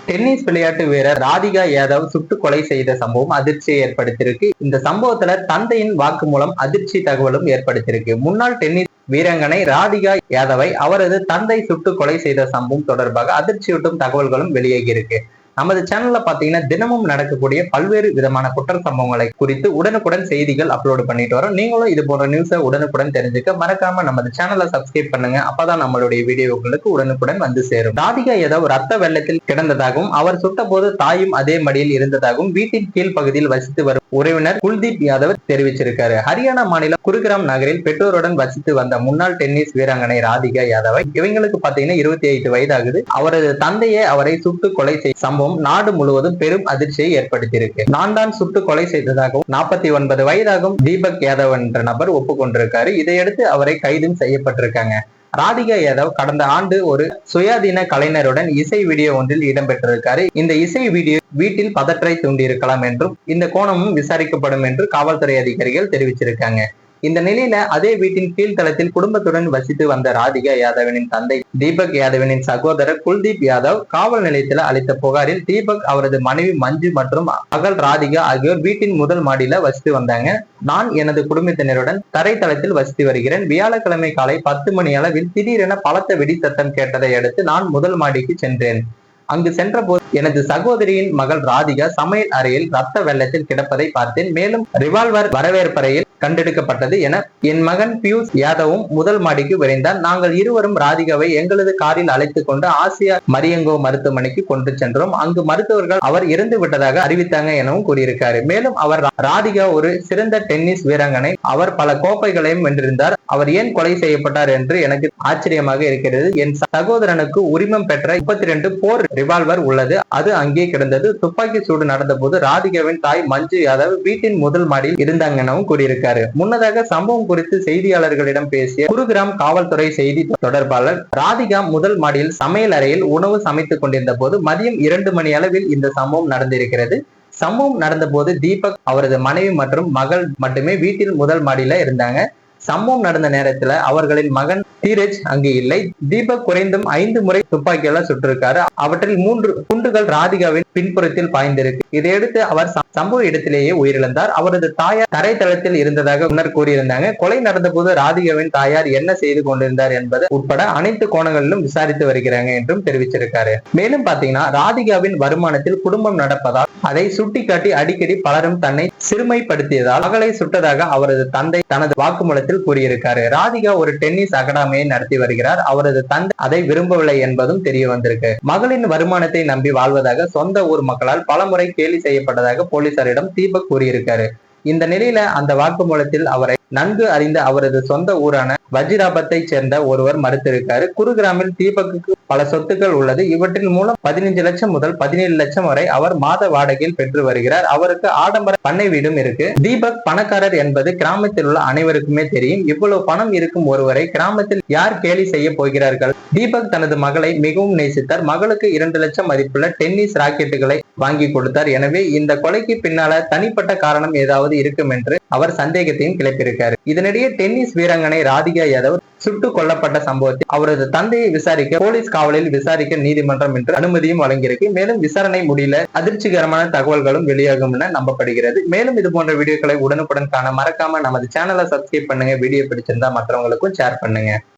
Tennis விளையாட்டு வீரர் ராதிகா யாதவ் சுட்டு கொலை செய்த சம்பவம் அதிர்ச்சியை ஏற்படுத்தியிருக்கு. இந்த சம்பவத்துல தந்தையின் வாக்கு மூலம் அதிர்ச்சி தகவலும் ஏற்படுத்தியிருக்கு. முன்னாள் டென்னிஸ் வீராங்கனை ராதிகா யாதவை அவரது தந்தை சுட்டு கொலை செய்த சம்பவம் தொடர்பாக அதிர்ச்சியூட்டும் தகவல்களும் வெளியாகி இருக்கு. நமது சேனல்ல பாத்தீங்கன்னா தினமும் நடக்கக்கூடிய பல்வேறு விதமான குற்ற சம்பவங்களை குறித்து உடனுக்குடன் செய்திகள் அப்லோடு பண்ணிட்டு வரோம். நீங்களும் இது போன்ற நியூஸை உடனுக்குடன் தெரிஞ்சுக்க மறக்காம நமது சேனலை சப்ஸ்கிரைப் பண்ணுங்க. அப்பதான் நம்மளுடைய வீடியோ உங்களுக்கு உடனுக்குடன் வந்து சேரும். ராதிகா யாதவ் ரத்த வெள்ளத்தில் கிடந்ததாகவும் அவர் சுட்ட போது தாயும் அதே மடியில் இருந்ததாகவும் வீட்டின் கீழ் பகுதியில் வசித்து வரும் உறவினர் குல்தீப் யாதவ் தெரிவிச்சிருக்காரு. ஹரியானா மாநிலம் குருகிராம் நகரில் பெற்றோருடன் வசித்து வந்த முன்னாள் டென்னிஸ் வீராங்கனை ராதிகா யாதவை இவங்களுக்கு பாத்தீங்கன்னா 25 வயதாகுது. அவரது தந்தையே அவரை சுட்டு கொலை செய்த சம்பவம் நாடு முழுவதும் பெரும் அதிர்ச்சியை ஏற்படுத்தியிருக்கு. நான் தான் சுட்டு கொலை செய்ததாகவும் 49 வயதாகவும் தீபக் யாதவ் என்ற நபர் ஒப்புக்கொண்டிருக்காரு. இதையடுத்து அவரை கைதும் செய்யப்பட்டிருக்காங்க. ராதிகா யாதவ் கடந்த ஆண்டு ஒரு சுயாதீன கலைஞருடன் இசை வீடியோ ஒன்றில் இடம்பெற்றிருக்காரு. இந்த இசை வீடியோ வீட்டில் பதற்றை தூண்டியிருக்கலாம் என்றும் இந்த கோணமும் விசாரிக்கப்படும் என்று காவல்துறை அதிகாரிகள் தெரிவிச்சிருக்காங்க. இந்த நிலையில அதே வீட்டின் கீழ்த்தளத்தில் குடும்பத்துடன் வசித்து வந்த ராதிகா யாதவனின் தந்தை தீபக் யாதவனின் சகோதரர் குல்தீப் யாதவ் காவல் நிலையத்தில் அளித்த புகாரில் தீபக் அவரது மனைவி மஞ்சு மற்றும் மகள் ராதிகா ஆகியோர் வீட்டின் முதல் மாடியில வசித்து வந்தாங்க. நான் எனது குடும்பத்தினருடன் தரைத்தளத்தில் வசித்து வருகிறேன். வியாழக்கிழமை காலை 10 மணி அளவில் திடீரென பலத்த வெடி சத்தம் கேட்டதை அடுத்து நான் முதல் மாடிக்கு சென்றேன். அங்கு சென்ற போது எனது சகோதரியின் மகள் ராதிகா சமையல் அறையில் ரத்த வெள்ளத்தில் கிடப்பதை பார்த்தேன். மேலும் ரிவால்வர் வரவேற்பறையில் கண்டெடுக்கப்பட்டது என என் மகன் பியூஷ் யாதவும் முதல் மாடிக்கு விரைந்தார். நாங்கள் இருவரும் ராதிகாவை எங்களது காரில் அழைத்துக் கொண்டு ஆசியா மரியங்கோ மருத்துவமனைக்கு கொண்டு சென்றோம். அங்கு மருத்துவர்கள் அவர் இறந்து விட்டதாக அறிவித்தாங்க எனவும் கூறியிருக்காரு. மேலும் அவர் ராதிகா ஒரு சிறந்த டென்னிஸ் வீராங்கனை, அவர் பல கோப்பைகளையும் வென்றிருந்தார். அவர் ஏன் கொலை செய்யப்பட்டார் என்று எனக்கு ஆச்சரியமாக இருக்கிறது. என் சகோதரனுக்கு உரிமம் பெற்ற 32 போர் ரிவால்வர் உள்ளது. அது அங்கே கிடந்தது. துப்பாக்கி சூடு நடந்த போது ராதிகாவின் தாய் மஞ்சு யாதவ் வீட்டின் முதல் மாடியில் இருந்தாங்க எனவும் கூறியிருக்காரு. முன்னதாக சம்பவம் குறித்து செய்தியாளர்களிடம் பேசிய குருகிராம் காவல்துறை செய்தி தொடர்பாளர் ராதிகா முதல் மாடியில் சமையல் அறையில் உணவு சமைத்துக் கொண்டிருந்த போது மதியம் 2 மணி அளவில் இந்த சம்பவம் நடந்திருக்கிறது. சம்பவம் நடந்த போது தீபக் அவரது மனைவி மற்றும் மகள் மட்டுமே வீட்டில் முதல் மாடியில இருந்தாங்க. சம்பவம் நடந்த நேரத்துல அவர்களின் மகன் தீரஜ் அங்கு இல்லை. தீபக் குறைந்தும் 5 முறை துப்பாக்கியால சுட்டிருக்காரு. அவற்றில் 3 குண்டுகள் ராதிகாவின் பின்புறத்தில் பாய்ந்திருக்கு. இதையடுத்து அவர் சம்பவ இடத்திலேயே உயிரிழந்தார். அவரது தாயார் தரைத்தளத்தில் இருந்ததாக முன்னர் கூறியிருந்தாங்க. கொலை நடந்த போது ராதிகாவின் தாயார் என்ன செய்து கொண்டிருந்தார் என்பது உட்பட அனைத்து கோணங்களிலும் விசாரித்து வருகிறாங்க என்றும் தெரிவிச்சிருக்காரு. மேலும் பாத்தீங்கன்னா ராதிகாவின் வருமானத்தில் குடும்பம் நடப்பதால் அதை சுட்டிக்காட்டி அடிக்கடி பலரும் தன்னை சிறுமைப்படுத்தியதால் மகளை சுட்டதாக அவரது தந்தை தனது வாக்குமூலத்தில் கூறியிருக்காரு. ராதிகா ஒரு டென்னிஸ் அகாடமியை நடத்தி வருகிறார். அவரது தந்தை அதை விரும்பவில்லை என்பதும் தெரிய வந்திருக்கு. மகளின் வருமானத்தை நம்பி வாழ்வதாக சொந்த ஊர் மக்களால் பலமுறை கேலி செய்யப்பட்டதாக போலீசாரிடம் தீபக் கூறியிருக்காரு. இந்த நிலையில அந்த வாக்குமூலத்தில் அவரை நன்கு அறிந்த அவரது சொந்த ஊரான வஜிராபத்தை சேர்ந்த ஒருவர் மறுத்திருக்காரு. குருகிராமில் தீபக்கு பல சொத்துக்கள் உள்ளது. இவற்றின் மூலம் 15 லட்சம் முதல் 17 லட்சம் வரை அவர் மாத வாடகையில் பெற்று வருகிறார். அவருக்கு ஆடம்பர பண்ணை வீடும் இருக்கு. தீபக் பணக்காரர் என்பது கிராமத்தில் உள்ள அனைவருக்குமே தெரியும். இவ்வளவு பணம் இருக்கும் ஒருவரை கிராமத்தில் யார் கேலி செய்ய போகிறார்கள்? தீபக் தனது மகளை மிகவும் நேசித்தார். மகளுக்கு 2 லட்சம் மதிப்புள்ள டென்னிஸ் ராக்கெட்டுகளை வாங்கி கொடுத்தார். எனவே இந்த கொலைக்கு பின்னால தனிப்பட்ட காரணம் ஏதாவது இருக்கும் என்று அவர் சந்தேகத்தையும் கிளப்பியிருக்காரு. இதனிடையே டென்னிஸ் வீராங்கனை ராதிகா யாதவ் சுட்டுக் கொல்லப்பட்ட சம்பவத்தில் அவரது தந்தையை விசாரிக்க போலீஸ் காவலில் விசாரிக்க நீதிமன்றம் என்று அனுமதியும் வழங்கியிருக்கு. மேலும் விசாரணை முடியல அதிர்ச்சிகரமான தகவல்களும் வெளியாகும் என நம்பப்படுகிறது. மேலும் இது போன்ற வீடியோக்களை உடனுக்குடன் காண மறக்காம நமது சேனலை சப்ஸ்கிரைப் பண்ணுங்க. வீடியோ பிடிச்சிருந்தா மற்றவங்களுக்கும் ஷேர் பண்ணுங்க.